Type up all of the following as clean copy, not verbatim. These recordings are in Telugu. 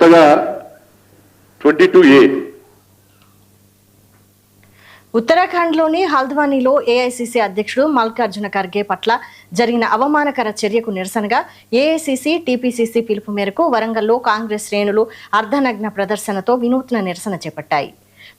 కొత్తగా 22A ఉత్తరాఖండ్లోని హల్ద్వానీలో ఏఐసీసీ అధ్యక్షుడు మల్లికార్జున ఖర్గే పట్ల జరిగిన అవమానకర చర్యకు నిరసనగా ఏఐసీసీ టీపీసీసీ పిలుపు మేరకు వరంగల్లో కాంగ్రెస్ శ్రేణులు అర్ధనగ్న ప్రదర్శనతో వినూత్న నిరసన చేపట్టాయి.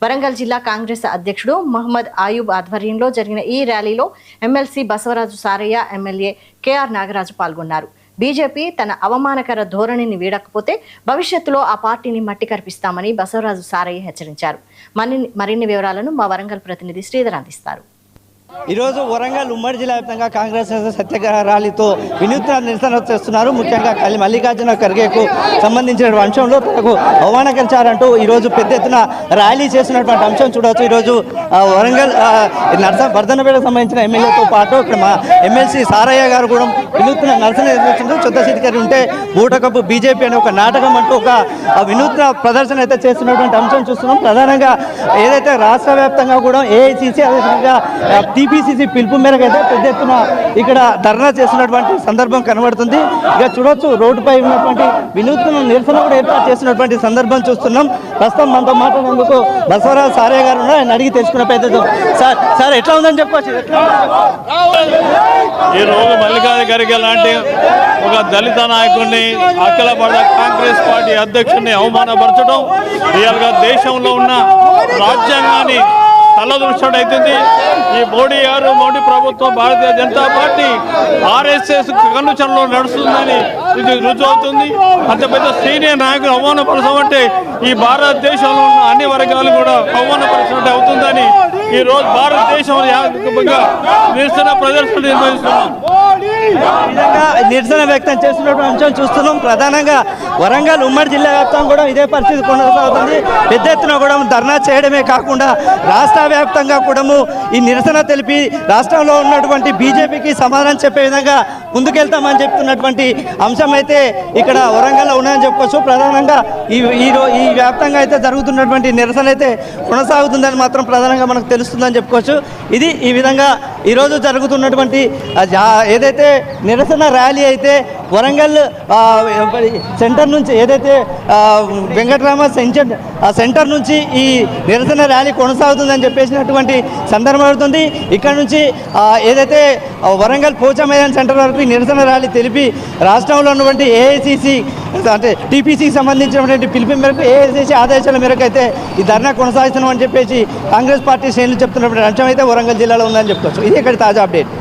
వరంగల్ జిల్లా కాంగ్రెస్ అధ్యక్షుడు మహమ్మద్ ఆయూబ్ ఆధ్వర్యంలో జరిగిన ఈ ర్యాలీలో MLC Basavaraju Sarayya, MLA KR Nagaraju పాల్గొన్నారు. బీజేపీ తన అవమానకర ధోరణిని వీడకపోతే భవిష్యత్తులో ఆ పార్టీని మట్టి కర్పిస్తామని బసవరాజు సారయ్య హెచ్చరించారు. మరిన్ని వివరాలను మా వరంగల్ ప్రతినిధి శ్రీధర్ అందిస్తారు. ఈరోజు వరంగల్ ఉమ్మడి జిల్లా వ్యాప్తంగా కాంగ్రెస్ సత్యాగ్రహ ర్యాలీతో వినూత్న నిరసన చేస్తున్నారు. ముఖ్యంగా మల్లికార్జున ఖర్గేకు సంబంధించిన అంశంలో తనకు అవమానకరించారంటూ ఈరోజు పెద్ద ఎత్తున ర్యాలీ చేస్తున్నటువంటి అంశం చూడవచ్చు. ఈరోజు వరంగల్ వర్ధనపేటకు సంబంధించిన ఎమ్మెల్యేతో పాటు ఇక్కడ మా ఎమ్మెల్సీ సారయ్య గారు కూడా వినూత్న నిరసన చేస్తున్నారు. చుద్దశీతికరి ఉంటే బూటకప్పు బీజేపీ అనే ఒక నాటకం అంటూ ఒక వినూత్న ప్రదర్శన అయితే చేస్తున్నటువంటి అంశం చూస్తున్నాం. ప్రధానంగా ఏదైతే రాష్ట్ర వ్యాప్తంగా కూడా ఏఐసీసీ అదేవిధంగా టీపీసీసీ పిలుపు మేరకు అయితే పెద్ద ఎత్తున ఇక్కడ ధర్నా చేస్తున్నటువంటి సందర్భం కనబడుతుంది. ఇక చూడొచ్చు రోడ్డుపై ఉన్నటువంటి వినూత్న నిరసన కూడా ఏర్పాటు చేస్తున్నటువంటి సందర్భం చూస్తున్నాం. ప్రస్తుతం మనతో మాట్లాడేందుకు బసవరాజు సారయ్య గారు ఉన్నారు. ఆయన అడిగి తెలుసుకున్న ప్రయత్నం. సార్ ఎట్లా ఉందని చెప్పవచ్చు? ఈ రోజు మల్లికార్జున ఖర్గే లాంటి ఒక దళిత నాయకుడిని అఖిల భారత కాంగ్రెస్ పార్టీ అధ్యక్షుడిని అవమానపరచడం రియల్గా దేశంలో ఉన్న రాజ్యాంగాన్ని తలదృష్టం అవుతుంది. ఈ మోడీ ప్రభుత్వం భారతీయ జనతా పార్టీ ఆర్ఎస్ఎస్ కన్నుచనలో నడుస్తుందని ఇది రుజువు అవుతుంది. అంత పెద్ద సీనియర్ నాయకులు అవమానపరచమంటే ఈ భారతదేశంలో ఉన్న అన్ని వర్గాలు కూడా అవమానపరిచినట్టు అవుతుందని ఈ రోజు భారతదేశంలో నిరసన ప్రదర్శన నిర్వహిస్తున్నాం. నిరసన వ్యక్తం చేస్తున్నటువంటి అంశం చూస్తున్నాం. ప్రధానంగా వరంగల్ ఉమ్మడి జిల్లా వ్యాప్తంగా కూడా ఇదే పరిస్థితి కొనసాగుతుంది. పెద్ద ఎత్తున కూడా ధర్నా చేయడమే కాకుండా రాష్ట్ర వ్యాప్తంగా కూడా ఈ నిరసన తెలిపి రాష్ట్రంలో ఉన్నటువంటి బీజేపీకి సమాధానం చెప్పే విధంగా ముందుకెళ్తామని చెప్తున్నటువంటి అంశం అయితే ఇక్కడ వరంగల్లో ఉన్నాయని చెప్పుకోవచ్చు. ప్రధానంగా ఈ వ్యాప్తంగా అయితే జరుగుతున్నటువంటి నిరసన అయితే కొనసాగుతుందని మాత్రం ప్రధానంగా మనకు తెలుస్తుందని చెప్పుకోవచ్చు. ఇది ఈ విధంగా ఈరోజు జరుగుతున్నటువంటి ఏదైతే నిరసన ర్యాలీ అయితే వరంగల్ సెంటర్ నుంచి ఏదైతే వెంకటరామ సెంటర్ నుంచి ఈ నిరసన ర్యాలీ కొనసాగుతుందని చెప్పేసినటువంటి సందర్భం అవుతుంది. ఇక్కడ నుంచి ఏదైతే వరంగల్ పోచా మైదాన్ సెంటర్ వరకు నిరసన ర్యాలీ తెలిపి రాష్ట్రంలో ఉన్నటువంటి ఏఐసీసీ అంటే టీపీసీకి సంబంధించినటువంటి పిలుపు మేరకు ఏఐసీసీ ఆదేశాల మేరకు అయితే ఈ ధర్నా కొనసాగిస్తున్నామని చెప్పేసి కాంగ్రెస్ పార్టీ శ్రేణులు చెప్తున్నటువంటి అంశం అయితే వరంగల్ జిల్లాలో ఉందని చెప్పుకోవచ్చు. ఇది ఇక్కడ తాజా అప్డేట్.